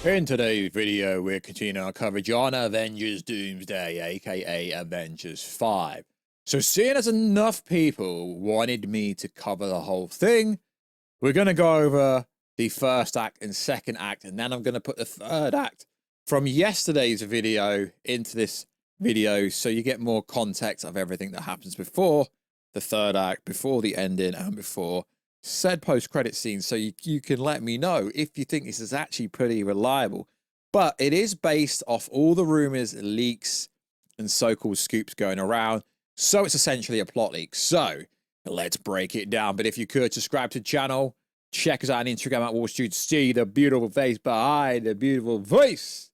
In today's video, we're continuing our coverage on Avengers Doomsday, aka Avengers 5. So seeing as enough people wanted me to cover the whole thing, we're going to go over the first act and second act, and then I'm going to put the third act from yesterday's video into this video so you get more context of everything that happens before the third act, before the ending, and before said post-credit scene, so you can let me know if you think this is actually pretty reliable. But it is based off all the rumors, leaks, and so-called scoops going around, so it's essentially a plot leak. So let's break it down. But if you could, subscribe to the channel, check us out on Instagram at Warstu to see the beautiful face behind the beautiful voice.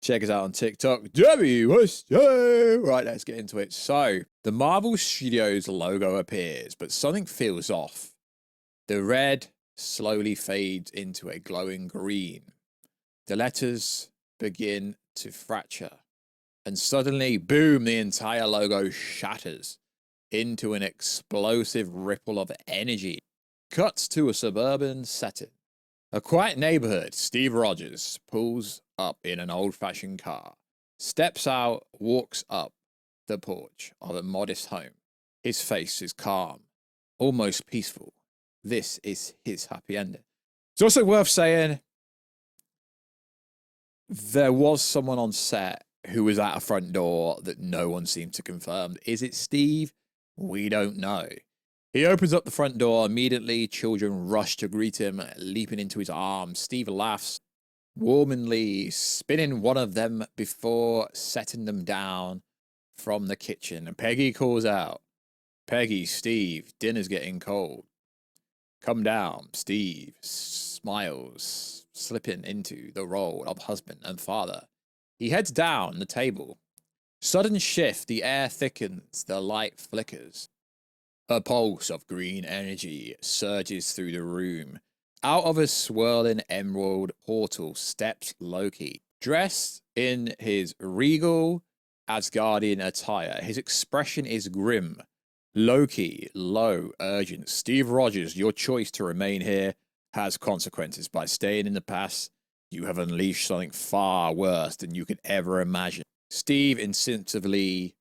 Check us out on TikTok, Warstu. Right, let's get into it. So the Marvel Studios logo appears, but something feels off. The red slowly fades into a glowing green. The letters begin to fracture. And suddenly, boom, the entire logo shatters into an explosive ripple of energy. Cuts to a suburban setting. A quiet neighborhood. Steve Rogers pulls up in an old-fashioned car. Steps out, walks up the porch of a modest home. His face is calm, almost peaceful. This is his happy ending. It's also worth saying there was someone on set who was at a front door that no one seemed to confirm. Is it Steve? We don't know. He opens up the front door. Immediately, children rush to greet him, leaping into his arms. Steve laughs warmly, spinning one of them before setting them down from the kitchen. And Peggy calls out, "Peggy, Steve, dinner's getting cold. Come down." Steve smiles, slipping into the role of husband and father. He heads down the table. Sudden shift, the air thickens, the light flickers. A pulse of green energy surges through the room. Out of a swirling emerald portal steps Loki, dressed in his regal Asgardian attire. His expression is grim. Loki, low, urgent. "Steve Rogers, your choice to remain here has consequences. By staying in the past, you have unleashed something far worse than you could ever imagine." Steve instinctively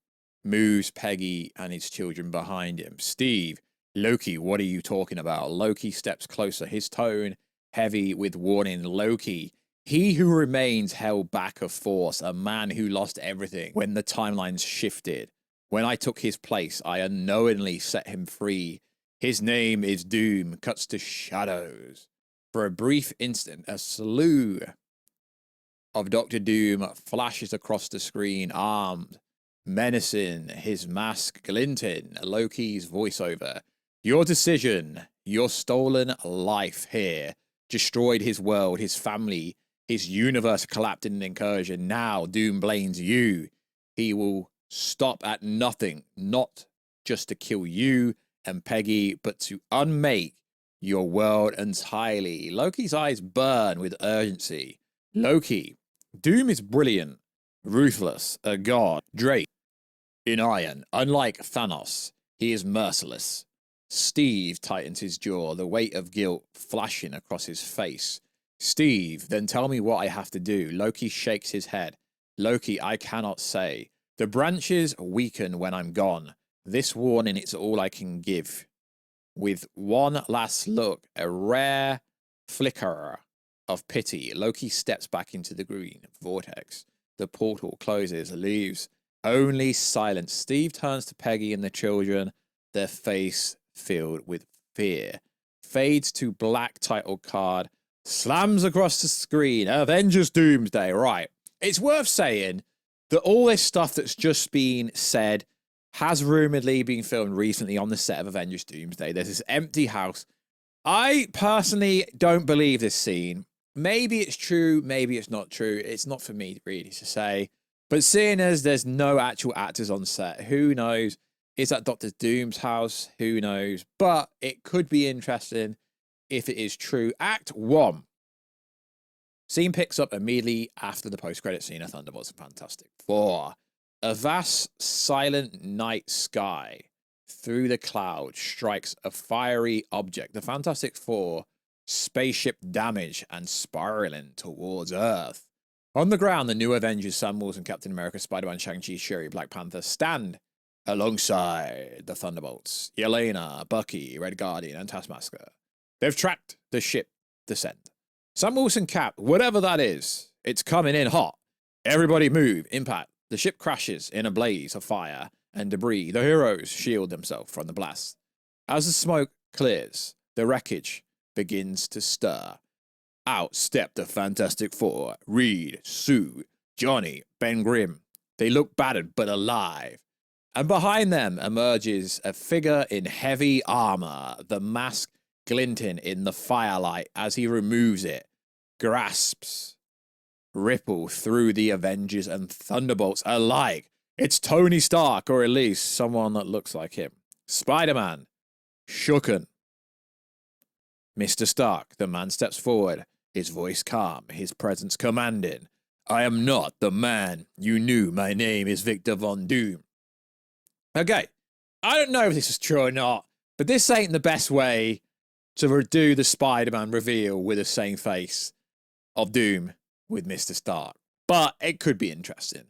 moves Peggy and his children behind him. "Steve, Loki, what are you talking about?" Loki steps closer, his tone heavy with warning. "Loki, he who remains held back of force, a man who lost everything when the timelines shifted. When I took his place, I unknowingly set him free. His name is Doom." Cuts to shadows. For a brief instant, a slew of Dr. Doom flashes across the screen, armed, menacing, his mask glinting. Loki's voiceover. "Your decision, your stolen life here, destroyed his world, his family, his universe collapsed in an incursion. Now Doom blames you. He will stop at nothing, not just to kill you and Peggy, but to unmake your world entirely." Loki's eyes burn with urgency. "Loki, Doom is brilliant, ruthless, a god, draped in iron. Unlike Thanos, he is merciless." Steve tightens his jaw, the weight of guilt flashing across his face. "Steve, then tell me what I have to do." Loki shakes his head. "Loki, I cannot say. The branches weaken when I'm gone. This warning is all I can give." With one last look, a rare flicker of pity, Loki steps back into the green vortex. The portal closes, leaves only silence. Steve turns to Peggy and the children, their face filled with fear. Fades to black title card, slams across the screen. Avengers Doomsday. Right. It's worth saying that all this stuff that's just been said has rumoredly been filmed recently on the set of Avengers Doomsday. There's this empty house. I personally don't believe this scene. Maybe it's true, maybe it's not true. It's not for me really to say. But seeing as there's no actual actors on set, who knows? Is that Dr. Doom's house? Who knows? But it could be interesting if it is true. Act 1. Scene picks up immediately after the post-credit scene of Thunderbolts and Fantastic Four. A vast, silent night sky. Through the cloud strikes a fiery object. The Fantastic Four spaceship damage and spiraling towards Earth. On the ground, the new Avengers, Sam Wilson, Captain America, Spider-Man, Shang-Chi, Shuri, Black Panther, stand alongside the Thunderbolts, Yelena, Bucky, Red Guardian, and Taskmaster. They've tracked the ship descent. Sam Wilson, Cap, whatever that is, it's coming in hot. Everybody move, impact. The ship crashes in a blaze of fire and debris. The heroes shield themselves from the blast. As the smoke clears, the wreckage begins to stir. Out step the Fantastic Four, Reed, Sue, Johnny, Ben Grimm. They look battered but alive. And behind them emerges a figure in heavy armor, the mask glinting in the firelight as he removes it. Grasps ripple through the Avengers and Thunderbolts alike. It's Tony Stark, or at least someone that looks like him. Spider-Man, shooken. Mr. Stark, the man steps forward, his voice calm, his presence commanding. I am not the man you knew. My name is Victor Von Doom. Okay, I don't know if this is true or not, but this ain't the best way to do the Spider-Man reveal with the same face of Doom with Mr. Stark. But it could be interesting.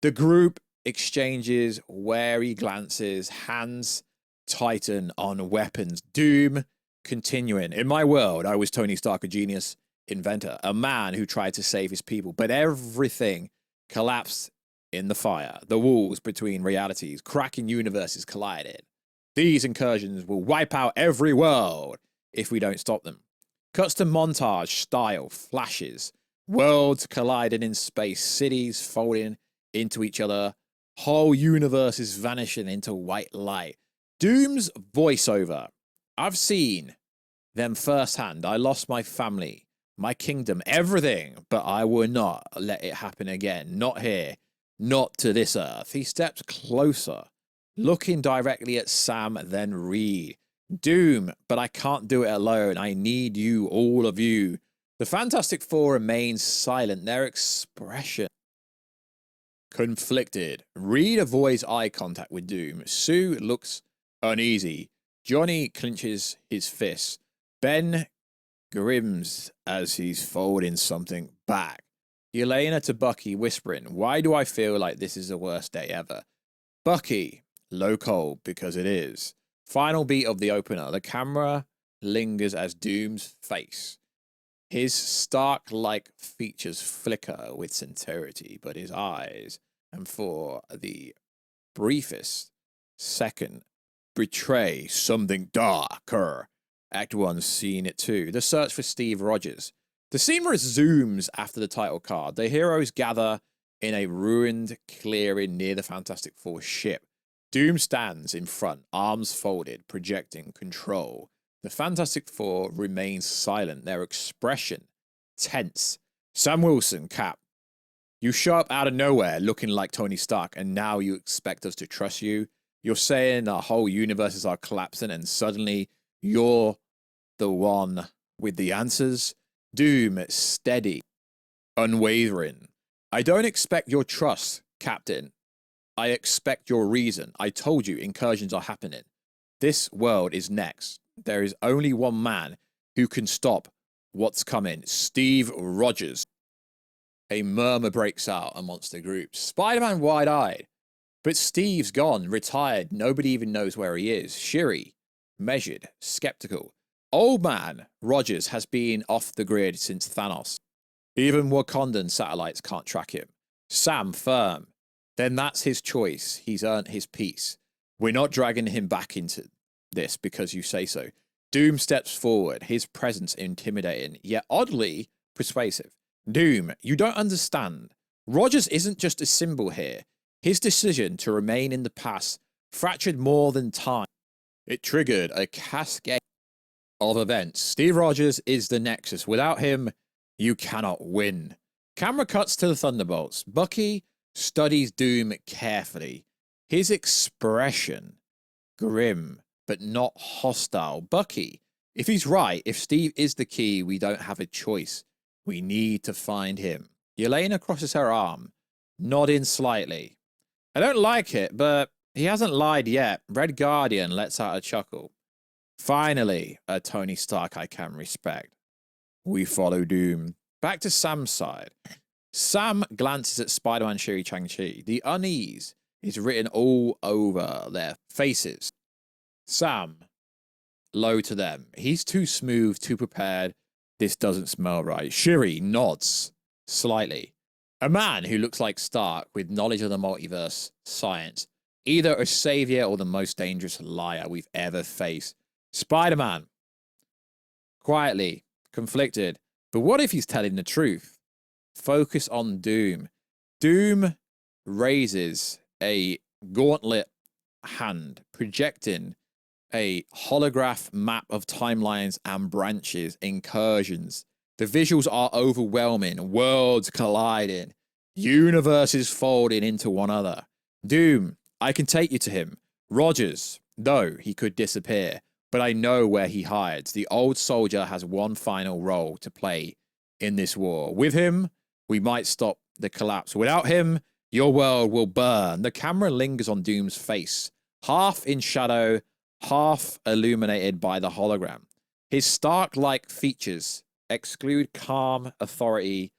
The group exchanges wary glances, hands tighten on weapons. Doom continuing. In my world, I was Tony Stark, a genius inventor, a man who tried to save his people, but everything collapsed in the fire. The walls between realities, cracking universes collided. These incursions will wipe out every world if we don't stop them. Custom montage style flashes, worlds colliding in space, cities folding into each other, whole universes vanishing into white light. Doom's voiceover. I've seen them firsthand. I lost my family, my kingdom, everything, but I will not let it happen again. Not here, not to this Earth. He steps closer, looking directly at Sam, then Reed. Doom, but I can't do it alone. I need you, all of you. The Fantastic Four remain silent, their expression conflicted. Reed avoids eye contact with Doom. Sue looks uneasy. Johnny clenches his fists. Ben grims as he's folding something back. Yelena to Bucky, whispering, why do I feel like this is the worst day ever? Bucky, low cold, because it is. Final beat of the opener. The camera lingers as Doom's face. His Stark-like features flicker with sincerity, but his eyes, and for the briefest second, betray something darker. Act 1 seen it too. The search for Steve Rogers. The scene resumes after the title card. The heroes gather in a ruined clearing near the Fantastic Four ship. Doom stands in front, arms folded, projecting control. The Fantastic Four remain silent, their expression tense. Sam Wilson, Cap. You show up out of nowhere looking like Tony Stark, and now you expect us to trust you? You're saying our whole universes are collapsing, and suddenly you're the one with the answers? Doom, steady, unwavering. I don't expect your trust, Captain. I expect your reason. I told you incursions are happening. This world is next. There is only one man who can stop what's coming. Steve Rogers. A murmur breaks out amongst the group. Spider-Man wide-eyed. But Steve's gone, retired. Nobody even knows where he is. Shuri, measured, skeptical. Old man Rogers has been off the grid since Thanos. Even Wakandan satellites can't track him. Sam, firm. Then that's his choice. He's earned his peace. We're not dragging him back into this because you say so. Doom steps forward, his presence intimidating, yet oddly persuasive. Doom, you don't understand. Rogers isn't just a symbol here. His decision to remain in the past fractured more than time. It triggered a cascade of events. Steve Rogers is the Nexus. Without him, you cannot win. Camera cuts to the Thunderbolts. Bucky studies Doom carefully. His expression, grim, but not hostile. Bucky, if he's right, if Steve is the key, we don't have a choice. We need to find him. Yelena crosses her arm, nodding slightly. I don't like it, but he hasn't lied yet. Red Guardian lets out a chuckle. Finally, a Tony Stark I can respect. We follow Doom. Back to Sam's side. Sam glances at Spider-Man Shuri Chang-Chi. The unease is written all over their faces. Sam, low to them. He's too smooth, too prepared. This doesn't smell right. Shuri nods slightly. A man who looks like Stark with knowledge of the multiverse science. Either a savior or the most dangerous liar we've ever faced. Spider-Man. Quietly, conflicted. But what if he's telling the truth? Focus on Doom. Doom raises a gauntlet hand, projecting a holograph map of timelines and branches, incursions. The visuals are overwhelming, worlds colliding, universes folding into one another. Doom, I can take you to him. Rogers, though he could disappear, but I know where he hides. The old soldier has one final role to play in this war. With him, we might stop the collapse. Without him, your world will burn. The camera lingers on Doom's face, half in shadow, half illuminated by the hologram. His Stark-like features exclude calm authority,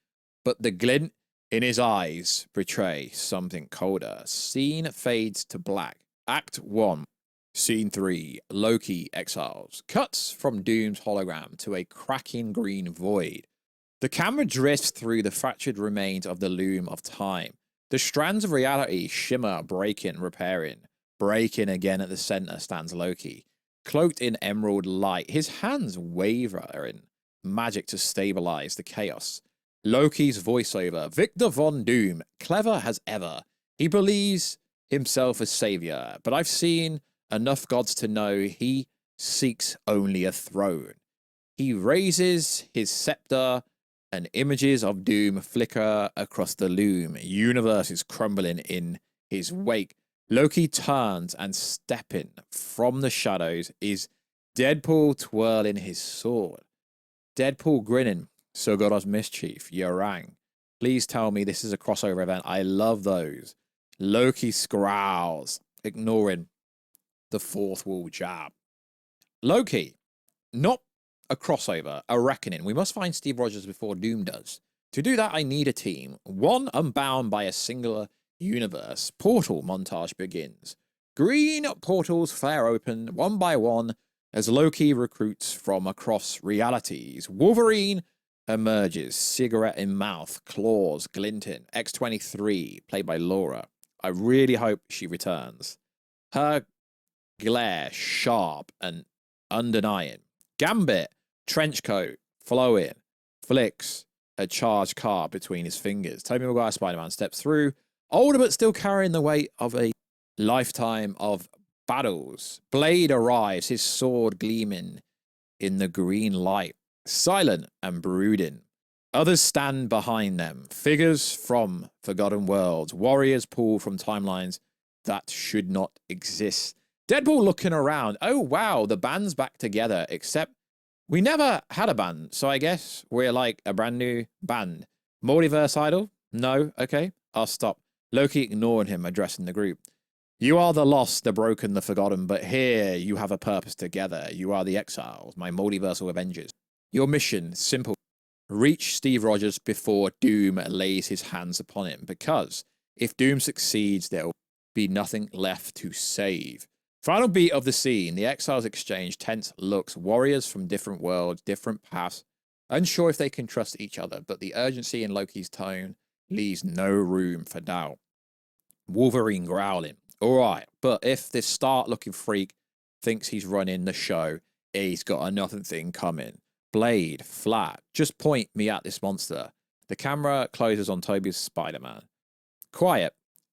but the glint in his eyes betray something colder. Scene fades to black. Act 1. Scene 3. Loki Exiles. Cuts from Doom's hologram to a cracking green void. The camera drifts through the fractured remains of the loom of time. The strands of reality shimmer, breaking, repairing. Breaking again at the center stands Loki, cloaked in emerald light, his hands wavering magic to stabilize the chaos. Loki's voiceover, Victor Von Doom, clever as ever. He believes himself as savior, but I've seen enough gods to know he seeks only a throne. He raises his scepter, and images of Doom flicker across the loom. Universe is crumbling in his wake. Loki turns, and stepping from the shadows is Deadpool twirling his sword. Deadpool grinning. So God of mischief, Yorang. Please tell me this is a crossover event. I love those. Loki scowls, ignoring the fourth wall jab. Loki, not a crossover, a reckoning. We must find Steve Rogers before Doom does. To do that, I need a team. One unbound by a singular universe. Portal montage begins. Green portals flare open one by one as Loki recruits from across realities. Wolverine emerges, cigarette in mouth, claws glinting. X-23, played by Laura. I really hope she returns. Her glare sharp and undenying. Gambit, trench coat, flowing, flicks a charged card between his fingers. Tobey Maguire Spider-Man steps through, older but still carrying the weight of a lifetime of battles. Blade arrives, his sword gleaming in the green light, silent and brooding. Others stand behind them, figures from forgotten worlds, warriors pulled from timelines that should not exist. Deadpool looking around. Oh, wow, the band's back together, except we never had a band, so I guess we're like a brand new band. Multiverse Idol? No? Okay, I'll stop. Loki ignoring him, addressing the group. You are the lost, the broken, the forgotten, but here you have a purpose together. You are the exiles, my multiversal Avengers. Your mission, simple. Reach Steve Rogers before Doom lays his hands upon him, because if Doom succeeds, there will be nothing left to save. Final beat of the scene, the exiles exchange tense looks, warriors from different worlds, different paths, unsure if they can trust each other, but the urgency in Loki's tone leaves no room for doubt. Wolverine growling. All right, but if this start-looking freak thinks he's running the show, he's got another thing coming. Blade, flat, just point me at this monster. The camera closes on Toby's Spider-Man. Quiet,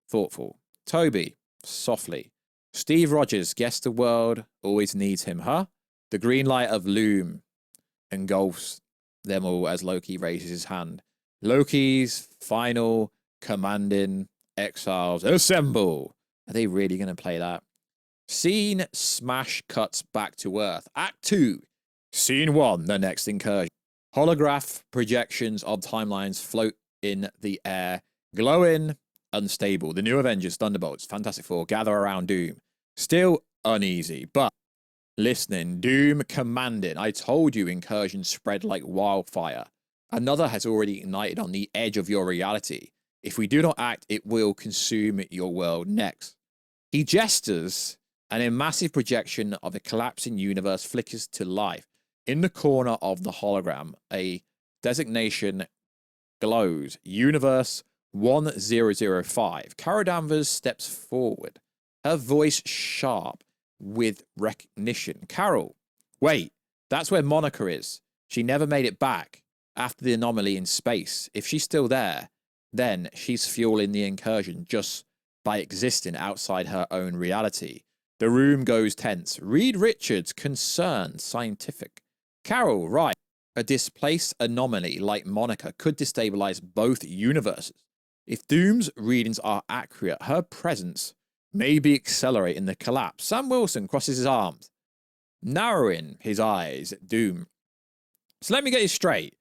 thoughtful. Toby, softly. Steve Rogers, guess the world always needs him, huh? The green light of Loom engulfs them all as Loki raises his hand. Loki's final commanding exiles assemble. Are they really going to play that? Scene smash cuts back to Earth. Act 2. Scene 1, the next incursion. Holograph projections of timelines float in the air, glowing, unstable. The new Avengers, Thunderbolts, Fantastic Four gather around Doom. Still uneasy, but Listening, Doom commanding. I told you incursions spread like wildfire. Another has already ignited on the edge of your reality. If we do not act, it will consume your world next. He gestures, and a massive projection of a collapsing universe flickers to life. In the corner of the hologram, a designation glows. Universe 1005. Carol Danvers steps forward, her voice sharp with recognition. Carol, wait, that's where Monica is. She never made it back after the anomaly in space. If she's still there, then she's fueling the incursion just by existing outside her own reality. The room goes tense. Reed Richards, concerned, scientific. Carol, right. A displaced anomaly like Monica could destabilize both universes. If Doom's readings are accurate, her presence may be accelerating the collapse. Sam Wilson crosses his arms, narrowing his eyes at Doom. So let me get this straight.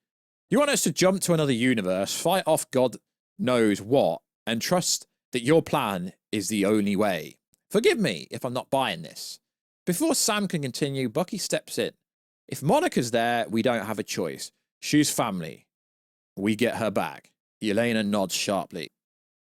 You want us to jump to another universe, fight off God knows what, and trust that your plan is the only way? Forgive me if I'm not buying this. Before Sam can continue, Bucky steps in. If Monica's there, we don't have a choice. She's family. We get her back. Yelena nods sharply.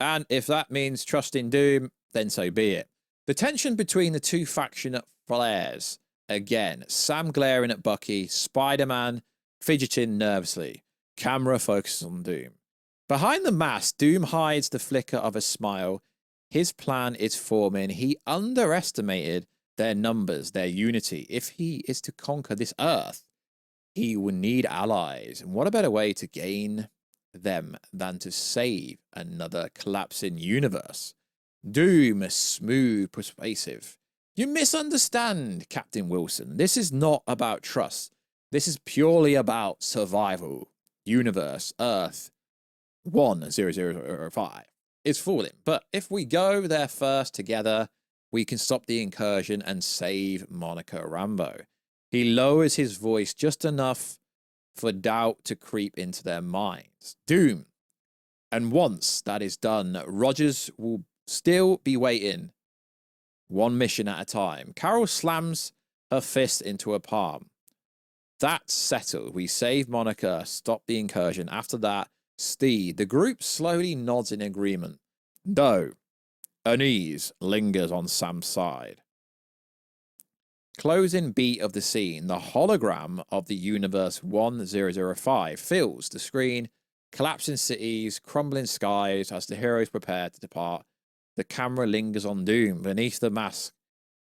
And if that means trusting Doom, then so be it. The tension between the two factions flares again. Sam glaring at Bucky, Spider-Man fidgeting nervously. Camera focuses on Doom. Behind the mask, Doom hides the flicker of a smile. His plan is forming. He underestimated their numbers, their unity. If he is to conquer this Earth, he will need allies. And what a better way to gain them than to save another collapsing universe? Doom, smooth, persuasive. You misunderstand, Captain Wilson. This is not about trust. This is purely about survival. Universe, Earth 1005 is falling. But if we go there first together, we can stop the incursion and save Monica Rambeau. He lowers his voice just enough for doubt to creep into their minds. Doom. And once that is done, Rogers will still be waiting. One mission at a time. Carol slams her fist into her palm. That's settled. We save Monica, stop the incursion. After that, Steve. The group slowly nods in agreement, though unease lingers on Sam's side. Closing beat of the scene. The hologram of the Universe 1005 fills the screen. Collapsing cities, crumbling skies as the heroes prepare to depart. The camera lingers on Doom. Beneath the mask,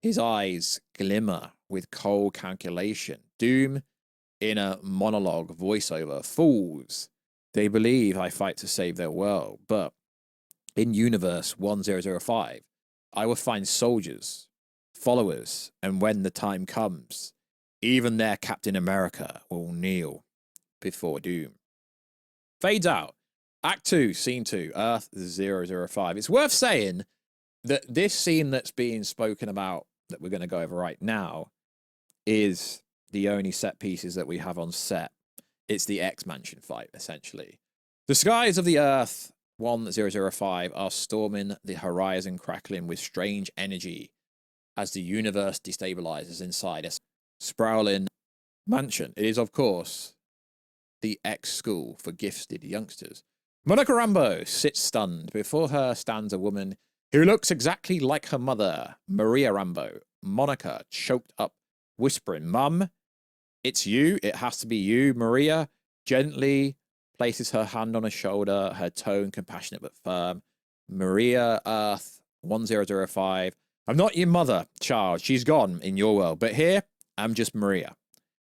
his eyes glimmer with cold calculation. Doom, in a monologue voiceover, fools. They believe I fight to save their world, but in Universe 1005, I will find soldiers, followers, and when the time comes, even their Captain America will kneel before Doom. Fades out. Act 2, Scene 2, Earth 005. It's worth saying that this scene that's being spoken about, that we're going to go over right now, is the only set pieces that we have on set. It's the X-Mansion fight, essentially. The skies of the Earth 1005 are storming the horizon, crackling with strange energy as the universe destabilizes inside a sprawling mansion. It is, of course, the X-School for gifted youngsters. Monica Rambeau sits stunned. Before her stands a woman who looks exactly like her mother, Maria Rambeau. Monica, choked up, whispering, "Mum, it's you. It has to be you." Maria gently places her hand on her shoulder, her tone compassionate but firm. "Maria, Earth 1005. I'm not your mother, child. She's gone in your world. But here, I'm just Maria.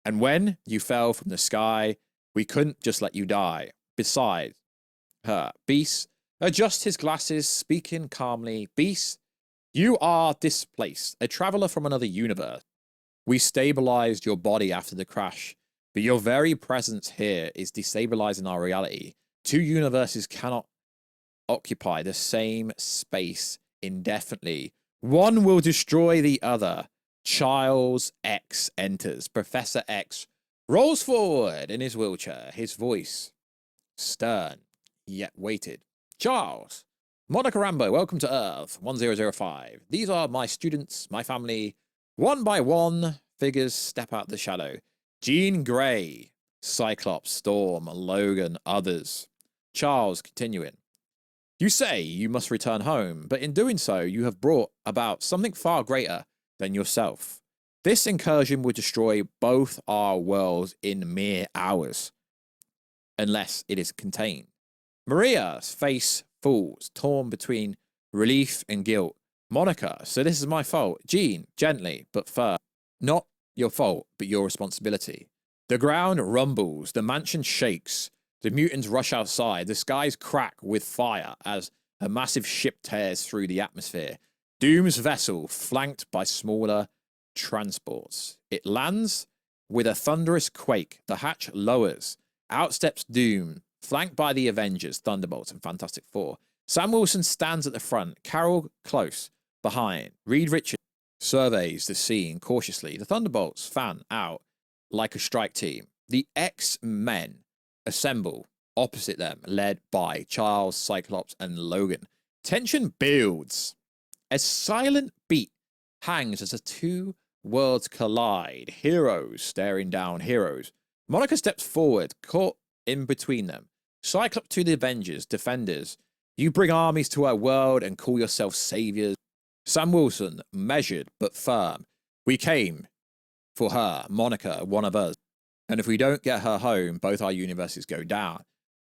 And when you fell from the sky, we couldn't just let you die. Besides, her, Beast, adjusts his glasses, speaking calmly. Beast, you are displaced, a traveler from another universe. We stabilized your body after the crash, but your very presence here is destabilizing our reality. Two universes cannot occupy the same space indefinitely. One will destroy the other. Charles X enters. Professor X rolls forward in his wheelchair, his voice stern, yet weighted. "Charles, Monica Rambeau, welcome to Earth 1005. These are my students, my family. One by one, figures step out the shadow. Jean Grey, Cyclops, Storm, Logan, others. Charles continuing. You say you must return home, but in doing so, you have brought about something far greater than yourself. This incursion would destroy both our worlds in mere hours, unless it is contained. Maria's face falls, torn between relief and guilt. Monica, so this is my fault. Jean, gently but firm. Not your fault, but your responsibility. The ground rumbles, the mansion shakes. The mutants rush outside. The skies crack with fire as a massive ship tears through the atmosphere. Doom's vessel, flanked by smaller transports. It lands with a thunderous quake. The hatch lowers. Out steps Doom, flanked by the Avengers, Thunderbolts, and Fantastic Four. Sam Wilson stands at the front, Carol close behind. Reed Richards surveys the scene cautiously. The Thunderbolts fan out like a strike team. The X-Men assemble opposite them, led by Charles, Cyclops, and Logan. Tension builds. A silent beat hangs as the two worlds collide. Heroes staring down heroes. Monica steps forward, caught in between them. Cyclops to the Avengers, defenders. You bring armies to our world and call yourself saviors. Sam Wilson, measured but firm. We came for her, Monica, one of us. And if we don't get her home, both our universes go down.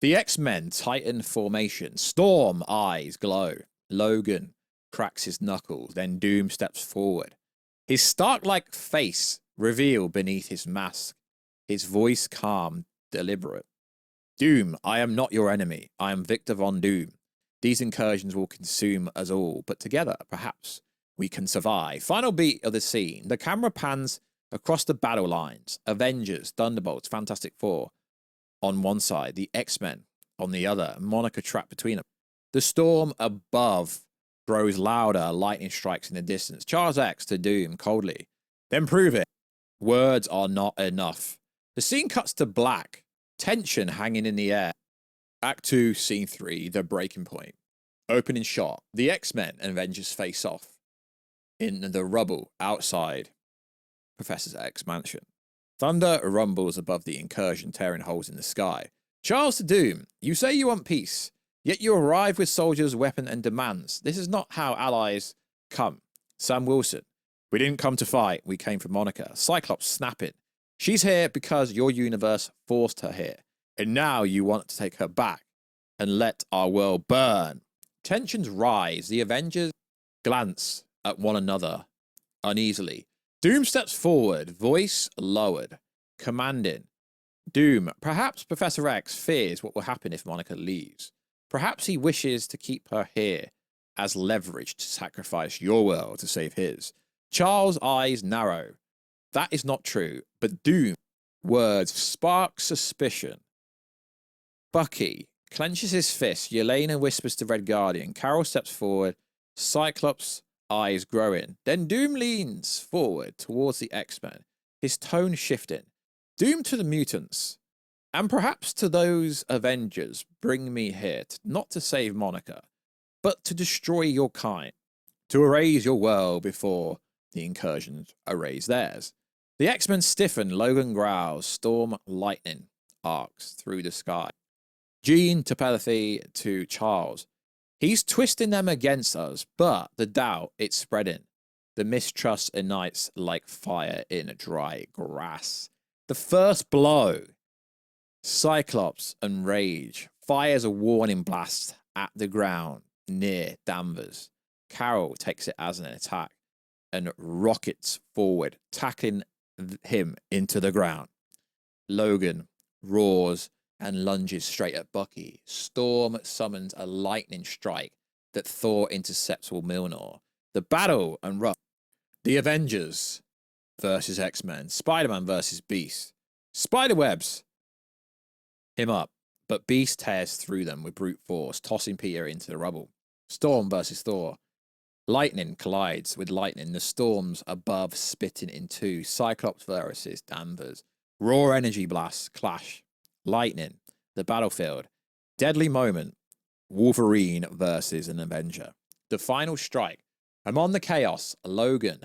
The X-Men tighten formation. Storm eyes glow. Logan cracks his knuckles. Then Doom steps forward. His Stark-like face revealed beneath his mask. His voice calm, deliberate. Doom, I am not your enemy. I am Victor Von Doom. These incursions will consume us all, but together, perhaps, we can survive. Final beat of the scene. The camera pans across the battle lines. Avengers, Thunderbolts, Fantastic Four on one side. The X-Men on the other. Monica trapped between them. The storm above grows louder. Lightning strikes in the distance. Charles X to Doom coldly. Then prove it. Words are not enough. The scene cuts to black. Tension hanging in the air. Act 2, Scene 3, The Breaking Point. Opening shot. The X-Men and Avengers face off in the rubble outside Professor X's mansion. Thunder rumbles above the incursion, tearing holes in the sky. Charles to Doom, you say you want peace, yet you arrive with soldiers, weapon, and demands. This is not how allies come. Sam Wilson, we didn't come to fight, we came for Monica. Cyclops snapping. She's here because your universe forced her here. And now you want to take her back and let our world burn. Tensions rise. The Avengers glance at one another uneasily. Doom steps forward, voice lowered, commanding. Doom, perhaps Professor X fears what will happen if Monica leaves. Perhaps he wishes to keep her here as leverage to sacrifice your world to save his. Charles' eyes narrow. That is not true, but Doom words spark suspicion. Bucky clenches his fist. Yelena whispers to Red Guardian. Carol steps forward. Cyclops' eyes growing. Then Doom leans forward towards the X-Men, his tone shifting. Doom to the mutants, and perhaps to those Avengers, bring me here, not to save Monica, but to destroy your kind, to erase your world before the incursions erase theirs. The X-Men stiffen. Logan growls. Storm lightning arcs through the sky. Jean telepathy to Charles. He's twisting them against us, but the doubt, it's spreading. The mistrust ignites like fire in dry grass. The first blow. Cyclops and Rage fires a warning blast at the ground near Danvers. Carol takes it as an attack and rockets forward, tackling him into the ground. Logan roars and lunges straight at Bucky. Storm summons a lightning strike that Thor intercepts with Mjolnir. The battle erupts. The Avengers versus X-Men. Spider-Man versus Beast. Spiderwebs him up, but Beast tears through them with brute force, tossing Peter into the rubble. Storm versus Thor. Lightning collides with lightning. The storms above splitting in two. Cyclops versus Danvers. Raw energy blasts clash. Lightning, the battlefield. Deadly moment. Wolverine versus an Avenger. The final strike. Among the chaos, Logan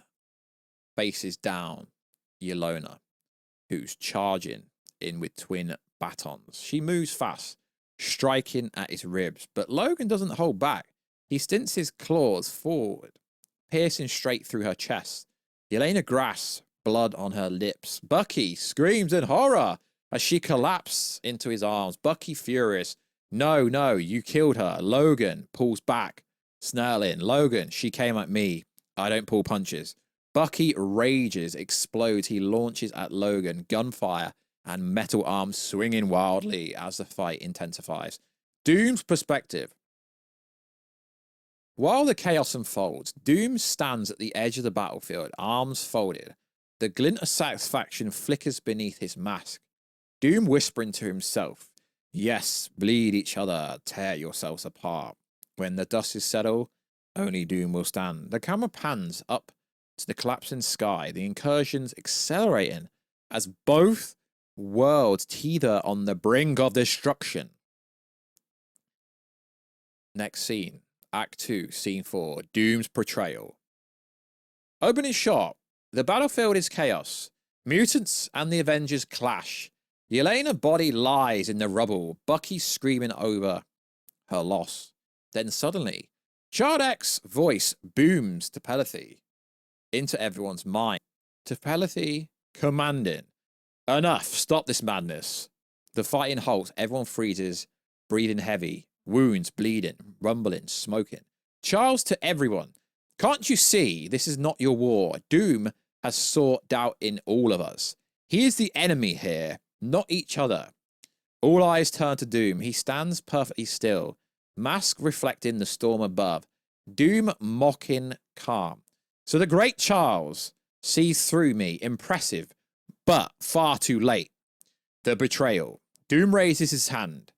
faces down Yelena, who's charging in with twin batons. She moves fast, striking at his ribs, but Logan doesn't hold back. He stints his claws forward, piercing straight through her chest. Yelena grasps, blood on her lips. Bucky screams in horror as she collapses into his arms. Bucky furious. No, no, you killed her. Logan pulls back, snarling. Logan, she came at me. I don't pull punches. Bucky rages, explodes. He launches at Logan, gunfire and metal arms swinging wildly as the fight intensifies. Doom's perspective. While the chaos unfolds, Doom stands at the edge of the battlefield, arms folded. The glint of satisfaction flickers beneath his mask. Doom whispering to himself, yes, bleed each other, tear yourselves apart. When the dust is settled, only Doom will stand. The camera pans up to the collapsing sky, the incursions accelerating as both worlds teeter on the brink of destruction. Next scene, Act 2, Scene 4, Doom's Betrayal. Opening shot, the battlefield is chaos. Mutants and the Avengers clash. Yelena's body lies in the rubble, Bucky screaming over her loss. Then suddenly, Child X's voice booms telepathy into everyone's mind. Telepathy commanding, enough, stop this madness. The fighting halts, everyone freezes, breathing heavy, wounds bleeding, rumbling, smoking. Charles to everyone, can't you see this is not your war? Doom has sought doubt in all of us. He is the enemy here, not each other. All eyes turn to Doom. He stands perfectly still, mask reflecting the storm above. Doom mocking calm. So the great Charles sees through me, impressive, but far too late. The betrayal. Doom raises his hand.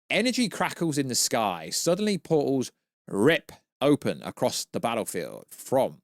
Energy crackles in the sky. Suddenly portals rip open across the battlefield from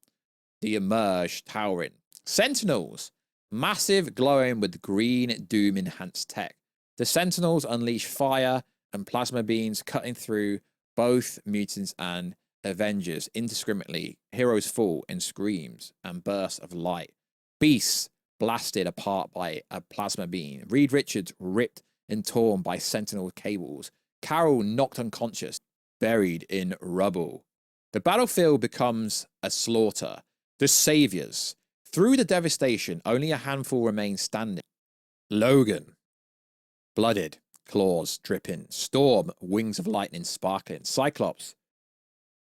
the emerged towering. Sentinels. Massive, glowing with green Doom enhanced tech. The Sentinels unleash fire and plasma beams cutting through both mutants and Avengers indiscriminately. Heroes fall in screams and bursts of light. Beasts blasted apart by a plasma beam. Reed Richards ripped and torn by Sentinel cables. Carol knocked unconscious, buried in rubble. The battlefield becomes a slaughter. The saviors. Through the devastation, only a handful remain standing. Logan, blooded, claws dripping. Storm, wings of lightning sparkling. Cyclops,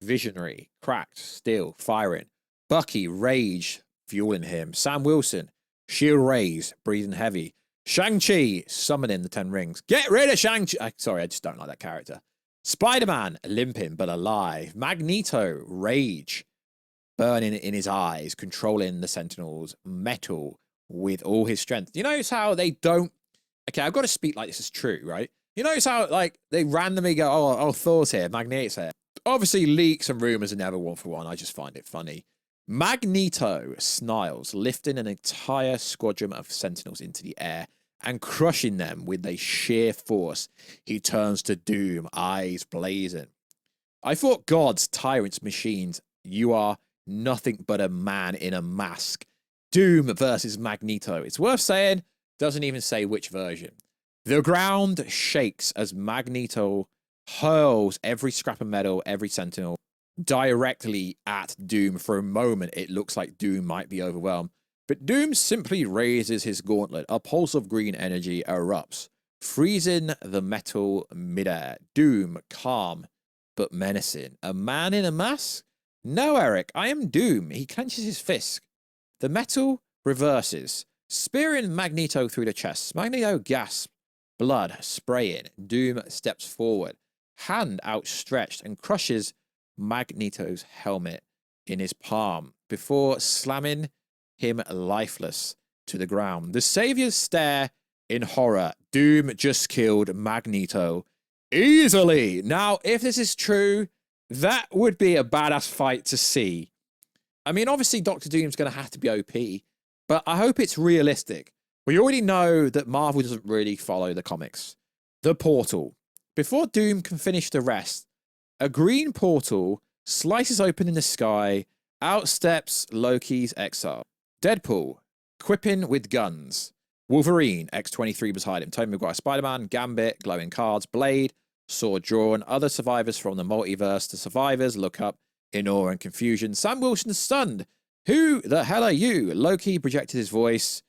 visionary, cracked, still, firing. Bucky, rage, fueling him. Sam Wilson, shield raised, breathing heavy. Shang-Chi, summoning the 10 rings. Get rid of Shang-Chi. Sorry, I just don't like that character. Spider-Man, limping but alive. Magneto, rage, burning in his eyes, controlling the Sentinels. Metal with all his strength. You notice how they don't... Okay, I've got to speak like this is true, right? You notice how, like, they randomly go, oh, Thor's here, Magneto's here. Obviously, leaks and rumors are never one for one. I just find it funny. Magneto snarls, lifting an entire squadron of Sentinels into the air and crushing them with a sheer force. He turns to Doom, eyes blazing. I thought gods, tyrants, machines, you are nothing but a man in a mask. Doom versus Magneto. It's worth saying, doesn't even say which version. The ground shakes as Magneto hurls every scrap of metal, every Sentinel, directly at Doom. For a moment, it looks like Doom might be overwhelmed. But Doom simply raises his gauntlet. A pulse of green energy erupts, freezing the metal midair. Doom, calm but menacing. A man in a mask? No, Eric, I am Doom. He clenches his fist. The metal reverses, spearing Magneto through the chest. Magneto gasps, blood spraying. Doom steps forward, hand outstretched, and crushes Magneto's helmet in his palm before slamming him lifeless to the ground. The saviors stare in horror. Doom just killed Magneto easily. Now, if this is true, that would be a badass fight to see. I mean, obviously, Doctor Doom's going to have to be OP, but I hope it's realistic. We already know that Marvel doesn't really follow the comics. The portal. Before Doom can finish the rest, a green portal slices open in the sky. Out steps Loki's exile. Deadpool, Quipping with guns. Wolverine, X-23 beside him. Tobey Maguire, Spider-Man, Gambit, glowing cards, Blade, sword drawn. Other survivors from the multiverse. The survivors look up in awe and confusion. Sam Wilson stunned. Who the hell are you? Loki projected his voice.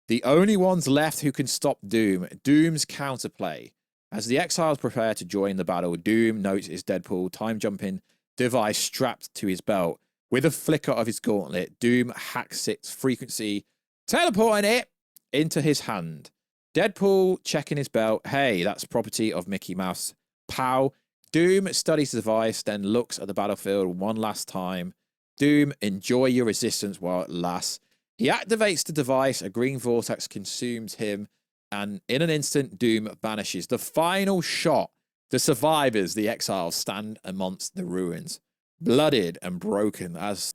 The only ones left who can stop Doom. Doom's counterplay. As the exiles prepare to join the battle, Doom notes his Deadpool time-jumping device strapped to his belt. With a flicker of his gauntlet, Doom hacks its frequency, teleporting it into his hand. Deadpool checking his belt. Hey, that's property of Mickey Mouse. Pow. Doom studies the device, then looks at the battlefield one last time. Doom, enjoy your resistance while it lasts. He activates the device, a green vortex consumes him, and in an instant, Doom vanishes. The final shot. The survivors, the exiles, stand amongst the ruins, bloodied and broken as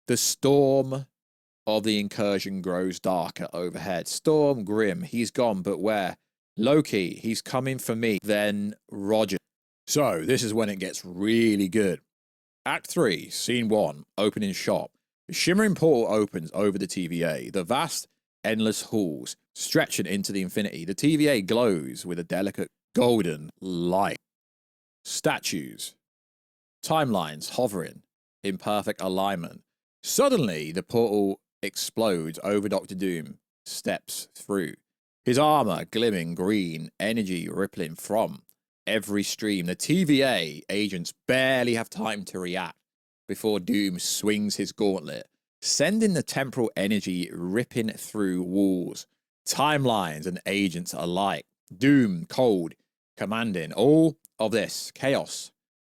the storm of the incursion grows darker overhead. Storm, grim, he's gone, but where? Loki, he's coming for me. Then Roger. So, this is when it gets really good. Act 3, Scene 1, opening shot. A shimmering portal opens over the TVA. The vast, endless halls, stretching into the infinity. The TVA glows with a delicate golden light. Statues. Timelines hovering in perfect alignment. Suddenly, the portal explodes over Dr. Doom, steps through. His armor glimmering green, energy rippling from every stream. The TVA agents barely have time to react before Doom swings his gauntlet, sending the temporal energy ripping through walls, timelines, and agents alike. Doom, cold, commanding all of this chaos,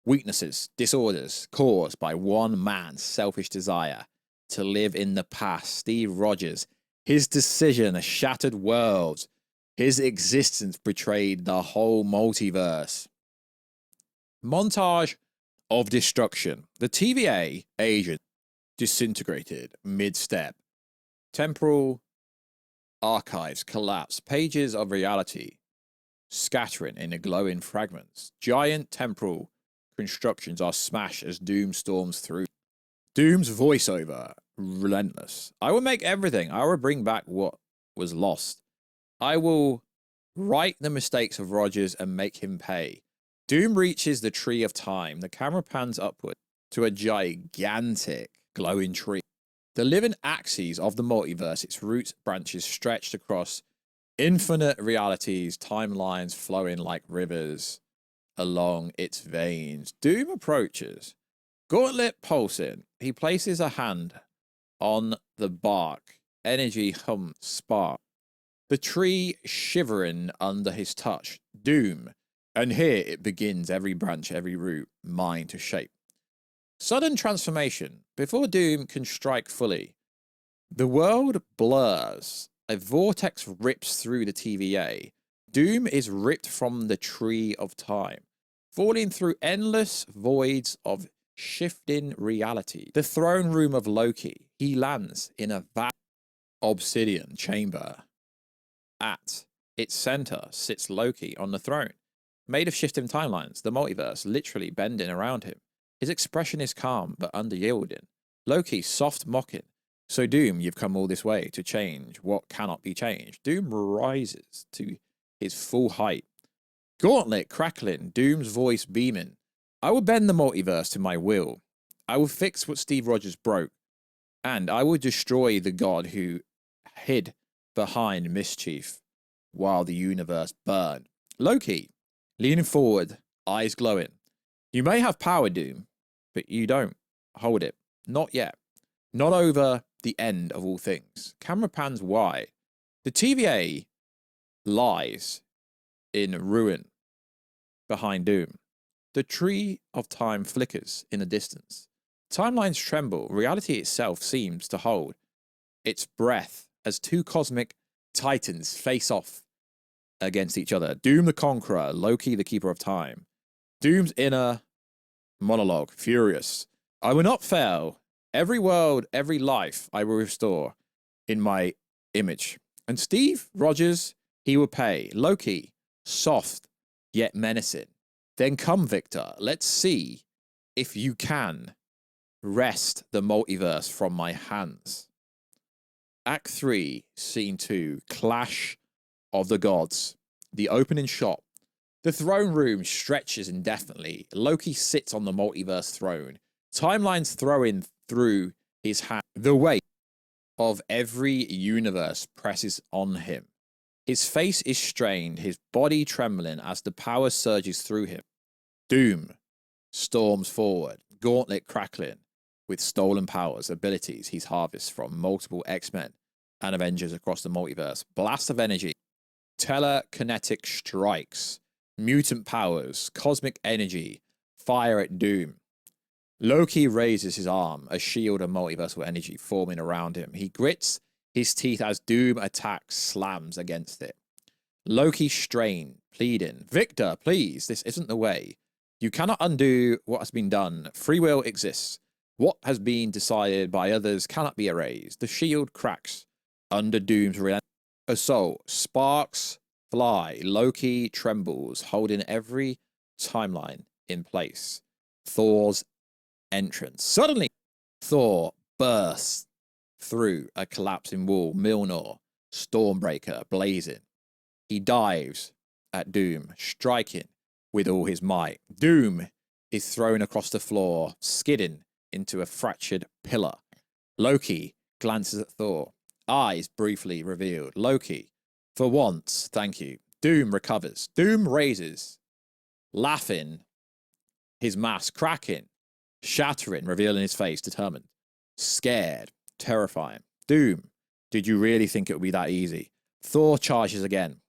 weaknesses, disorders caused by one man's selfish desire to live in the past. Steve Rogers, his decision shattered worlds. His existence betrayed the whole multiverse. Montage of destruction. The TVA agent disintegrated mid-step. Temporal archives collapse. Pages of reality scattering into glowing fragments. Giant temporal constructions are smashed as Doom storms through. Doom's voiceover, relentless. I will make everything. I will bring back what was lost. I will right the mistakes of Rogers and make him pay. Doom reaches the tree of time. The camera pans upward to a gigantic glowing tree. The living axes of the multiverse, its roots, branches stretched across infinite realities, timelines flowing like rivers along its veins. Doom approaches. Gauntlet pulsing. He places a hand on the bark. Energy hum spark. The tree shivering under his touch. Doom. And here it begins, every branch, every root, mine to shape. Sudden transformation. Before Doom can strike fully, the world blurs. A vortex rips through the TVA. Doom is ripped from the tree of time, falling through endless voids of shifting reality. The throne room of Loki. He lands in a vast obsidian chamber. At its center sits Loki on the throne, made of shifting timelines, the multiverse literally bending around him. His expression is calm but unyielding. Loki soft mocking. So Doom, you've come all this way to change what cannot be changed. Doom rises to his full height. Gauntlet crackling, Doom's voice beaming. I will bend the multiverse to my will. I will fix what Steve Rogers broke. And I will destroy the god who hid behind mischief while the universe burned. Loki, leaning forward, eyes glowing. You may have power, Doom, but you don't hold it. Not yet. Not over the end of all things. Camera pans wide. The TVA lies in ruin behind Doom. The tree of time flickers in the distance. Timelines tremble. Reality itself seems to hold its breath as two cosmic titans face off against each other. Doom the Conqueror, Loki the Keeper of Time. Doom's inner monologue, furious. I will not fail. Every world, every life I will restore in my image. And Steve Rogers, he will pay. Loki, soft yet menacing. Then come, Victor. Let's see if you can wrest the multiverse from my hands. Act 3, Scene 2, Clash of the Gods. The opening shot. The throne room stretches indefinitely. Loki sits on the multiverse throne. Timelines throwing through his hand. The weight of every universe presses on him. His face is strained, his body trembling as the power surges through him. Doom storms forward, gauntlet crackling, with stolen powers, abilities he's harvested from multiple X-Men and Avengers across the multiverse. Blast of energy, telekinetic strikes, mutant powers, cosmic energy, fire at Doom. Loki raises his arm, a shield of multiversal energy forming around him. He grits his teeth as Doom attacks, slams against it. Loki strained, pleading, "Victor, please, this isn't the way. You cannot undo what has been done. Free will exists. What has been decided by others cannot be erased." The shield cracks under Doom's relentless assault. Sparks fly. Loki trembles, holding every timeline in place. Thor's entrance. Suddenly, Thor bursts through a collapsing wall. Mjolnir, Stormbreaker, blazing. He dives at Doom, striking with all his might. Doom is thrown across the floor, skidding into a fractured pillar. Loki glances at Thor, eyes briefly revealed. Loki, for once, thank you. Doom recovers. Doom raises, laughing, his mask cracking, shattering, revealing his face, determined, scared, terrifying. Doom, did you really think it would be that easy? Thor charges again,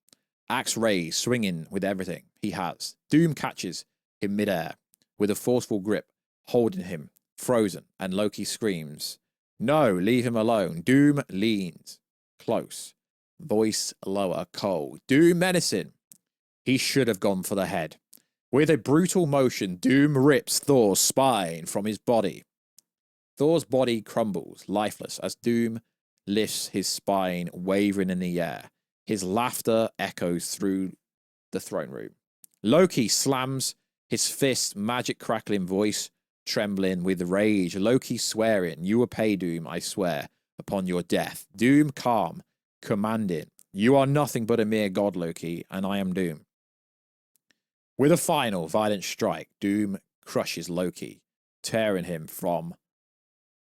axe raised, swinging with everything he has. Doom catches him midair with a forceful grip, holding him frozen, and Loki screams, "No, leave him alone." Doom leans close, voice lower, cold. Doom menacing. He should have gone for the head. With a brutal motion, Doom rips Thor's spine from his body. Thor's body crumbles, lifeless, as Doom lifts his spine, wavering in the air. His laughter echoes through the throne room. Loki slams his fist, magic crackling, voice trembling with rage. Loki swearing, "You will pay, Doom, I swear, upon your death." Doom calm, commanding, "You are nothing but a mere god, Loki, and I am Doom." With a final violent strike, Doom crushes Loki, tearing him from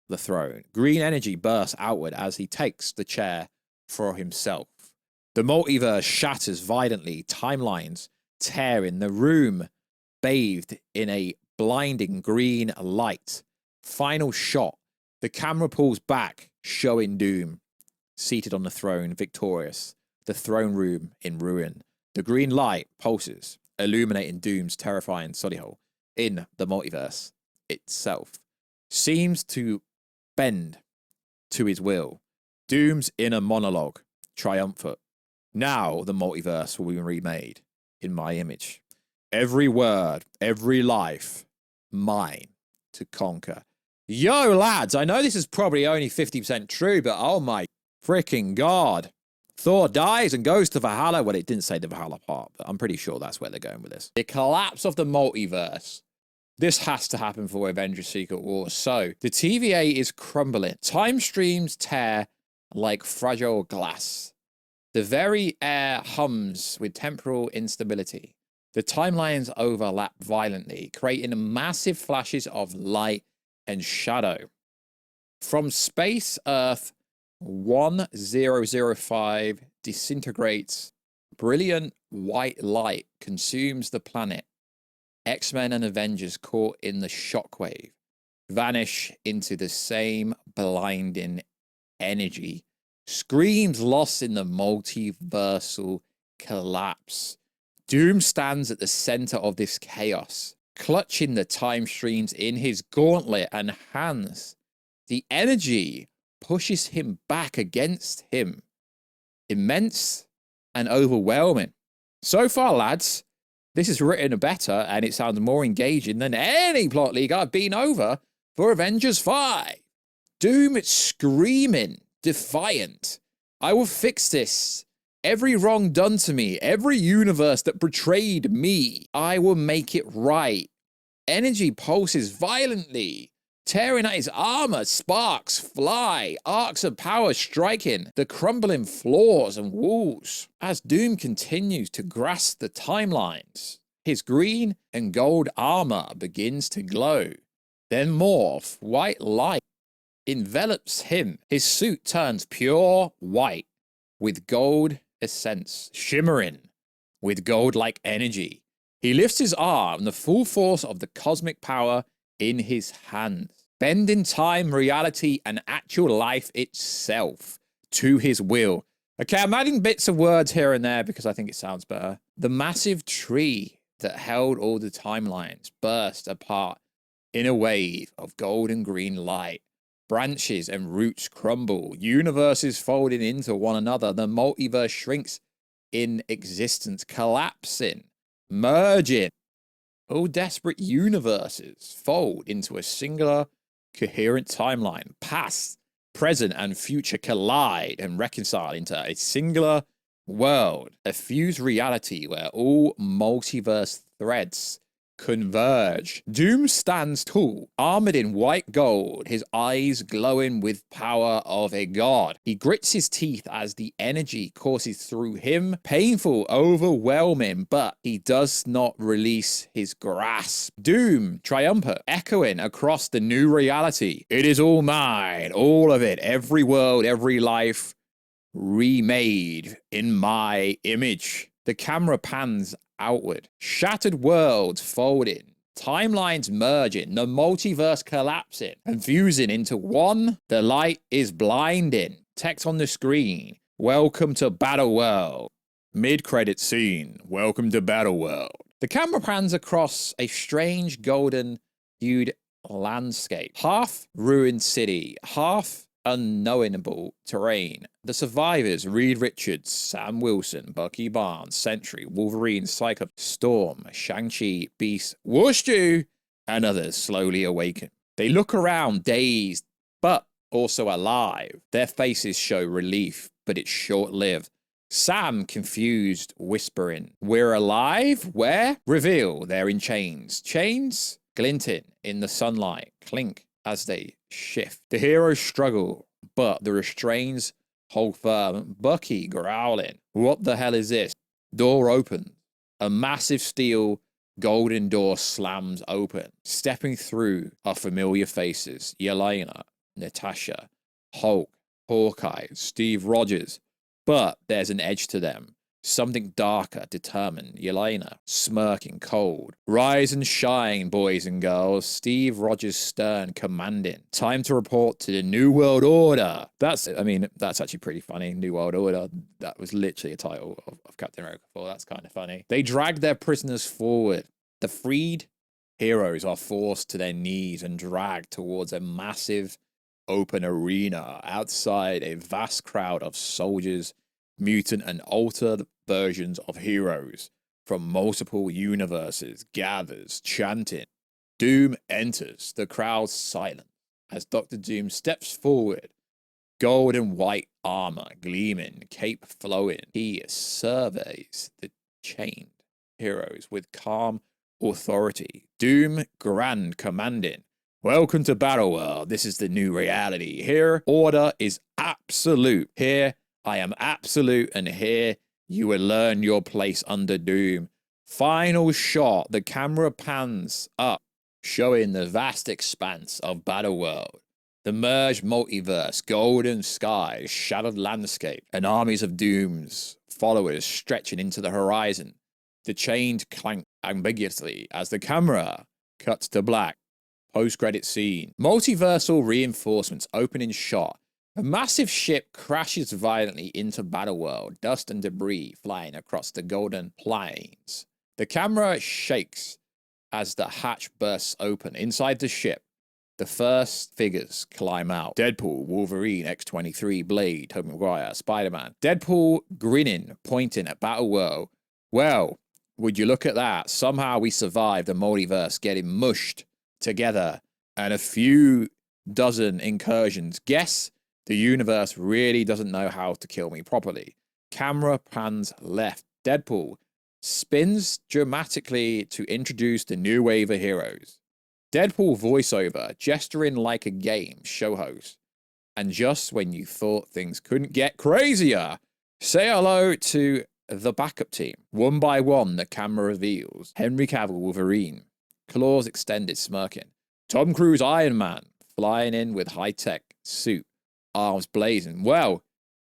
the throne. Green energy bursts outward as he takes the chair for himself. The multiverse shatters violently, timelines tearing, the room bathed in a blinding green light. Final shot. The camera pulls back, showing Doom seated on the throne, victorious. The throne room in ruin. The green light pulses, illuminating Doom's terrifying study hole in the multiverse itself. Seems to bend to his will. Doom's inner monologue, triumphant. Now the multiverse will be remade in my image. Every word, every life, mine to conquer. Yo, lads, I know this is probably only 50% true, but oh my freaking god. Thor dies and goes to Valhalla. Well, it didn't say the Valhalla part, but I'm pretty sure that's where they're going with this. The collapse of the multiverse. This has to happen for Avengers Secret Wars. So, the TVA is crumbling. Time streams tear like fragile glass. The very air hums with temporal instability. The timelines overlap violently, creating massive flashes of light and shadow. From space, Earth 1005 disintegrates. Brilliant white light consumes the planet. X-Men and Avengers caught in the shockwave vanish into the same blinding energy. Screams lost in the multiversal collapse. Doom stands at the center of this chaos, clutching the time streams in his gauntlet and hands. The energy pushes him back against him. Immense and overwhelming. So far, lads, this is written better and it sounds more engaging than any plot league I've been over for Avengers 5. Doom screaming, defiant. "I will fix this. Every wrong done to me, every universe that betrayed me, I will make it right." Energy pulses violently. tearing at his armor. Sparks fly, arcs of power striking the crumbling floors and walls. As Doom continues to grasp the timelines, his green and gold armor begins to glow. Then morph, white light envelops him. His suit turns pure white with gold essence, shimmering with gold-like energy. He lifts his arm, the full force of the cosmic power in his hands, bending time, reality, and actual life itself to his will. Okay, I'm adding bits of words here and there because I think it sounds better. The massive tree that held all the timelines burst apart in a wave of gold and green light. Branches and roots crumble, universes folding into one another. The multiverse shrinks in existence, collapsing, merging. All desperate universes fold into a singular, coherent timeline. Past, present, and future collide and reconcile into a singular world, a fused reality where all multiverse threads converge. Doom stands tall, armored in white gold, his eyes glowing with power of a god. He grits his teeth as the energy courses through him, painful, overwhelming, but he does not release his grasp. Doom, triumphant, echoing across the new reality. It is all mine, all of it, every world, every life, remade in my image. The camera pans outward. Shattered worlds folding, timelines merging, the multiverse collapsing and fusing into one. The light is blinding. Text on the screen. Welcome to Battle World. Mid-credit scene. Welcome to Battle World. The camera pans across a strange golden hued landscape. Half ruined city, half unknowable terrain. The survivors: Reed Richards, Sam Wilson, Bucky Barnes, Sentry, Wolverine, Cyclops, Storm, Shang-Chi, Beast, Warstu, and others slowly awaken. They look around, dazed, but also alive. Their faces show relief, but it's short-lived. Sam, confused, whispering, "We're alive? Where?" Reveal they're in chains. Chains glinting in the sunlight, clink as they shift. The heroes struggle, but the restraints hold firm. Bucky growling, "What the hell is this?" Door opens. A massive steel golden door slams open. Stepping through are familiar faces: Yelena, Natasha, Hulk, Hawkeye, Steve Rogers. But there's an edge to them. Something darker, determined. Yelena, smirking, cold. "Rise and shine, boys and girls." Steve Rogers, stern, commanding. "Time to report to the New World Order." That's actually pretty funny. New World Order. That was literally a title of Captain America 4. That's kind of funny. They drag their prisoners forward. The freed heroes are forced to their knees and dragged towards a massive open arena. Outside, a vast crowd of soldiers, mutant and altered versions of heroes from multiple universes gathers, chanting. Doom enters. The crowd silent as Dr. Doom steps forward, gold and white armor gleaming, cape flowing. He surveys the chained heroes with calm authority. Doom, grand commanding, "Welcome to Battle World. This is the new reality. Here, order is absolute. Here, I am absolute, and here you will learn your place under Doom." Final shot. The camera pans up, showing the vast expanse of Battle World. The merged multiverse, golden skies, shattered landscape, and armies of Doom's followers stretching into the horizon. The chains clank ambiguously as the camera cuts to black. Post-credit scene. Multiversal reinforcements opening shot. A massive ship crashes violently into Battleworld, dust and debris flying across the golden plains. The camera shakes as the hatch bursts open. Inside the ship, the first figures climb out. Deadpool, Wolverine, X-23, Blade, Tobey Maguire, Spider-Man. Deadpool grinning, pointing at Battleworld. "Well, would you look at that? Somehow we survived the multiverse getting mushed together and a few dozen incursions. Guess the universe really doesn't know how to kill me properly." Camera pans left. Deadpool spins dramatically to introduce the new wave of heroes. Deadpool voiceover, gesturing like a game show host. And just when you thought things couldn't get crazier, say hello to the backup team. One by one, the camera reveals Henry Cavill Wolverine, claws extended smirking. Tom Cruise Iron Man, flying in with high-tech suit, arms blazing. Well,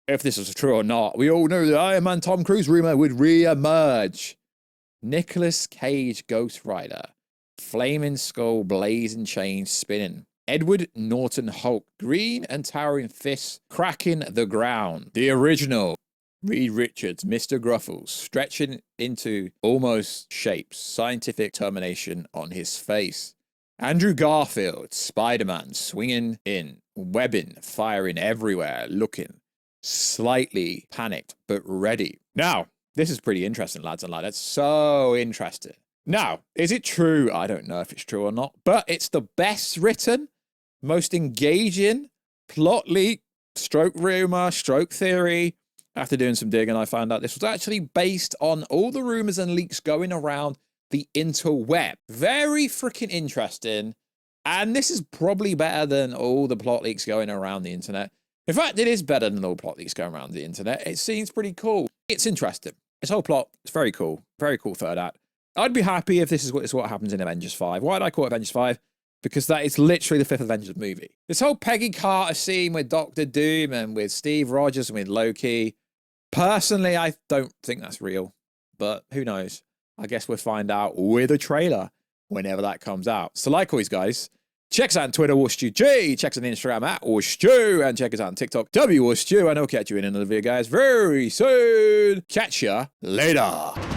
if this was true or not, we all knew the Iron Man Tom Cruise rumor would re-emerge. Nicolas Cage Ghost Rider, flaming skull blazing chains spinning. Edward Norton Hulk, green and towering fists cracking the ground. The original Reed Richards, Mr. Gruffles, stretching into almost shapes, scientific determination on his face. Andrew Garfield, Spider-Man, swinging in, webbing, firing everywhere, looking slightly panicked but ready. Now, this is pretty interesting, lads and lads. That's so interesting. Now, is it true? I don't know if it's true or not, but it's the best written, most engaging plot leak, stroke rumor, stroke theory. After doing some digging, I found out this was actually based on all the rumors and leaks going around the interweb. Very freaking interesting. And this is probably better than all the plot leaks going around the internet. In fact, it is better than all plot leaks going around the internet. It seems pretty cool. It's interesting. This whole plot is very cool. Very cool third act. I'd be happy if this is what happens in Avengers 5. Why did I call it Avengers 5? Because that is literally the 5th Avengers movie. This whole Peggy Carter scene with Doctor Doom and with Steve Rogers and with Loki, personally, I don't think that's real. But who knows? I guess we'll find out with a trailer whenever that comes out. So like always, guys, check us out on Twitter, WarstuG. Check us on Instagram at Warstu. And check us out on TikTok, Warstu. And I'll catch you in another video, guys, very soon. Catch ya later.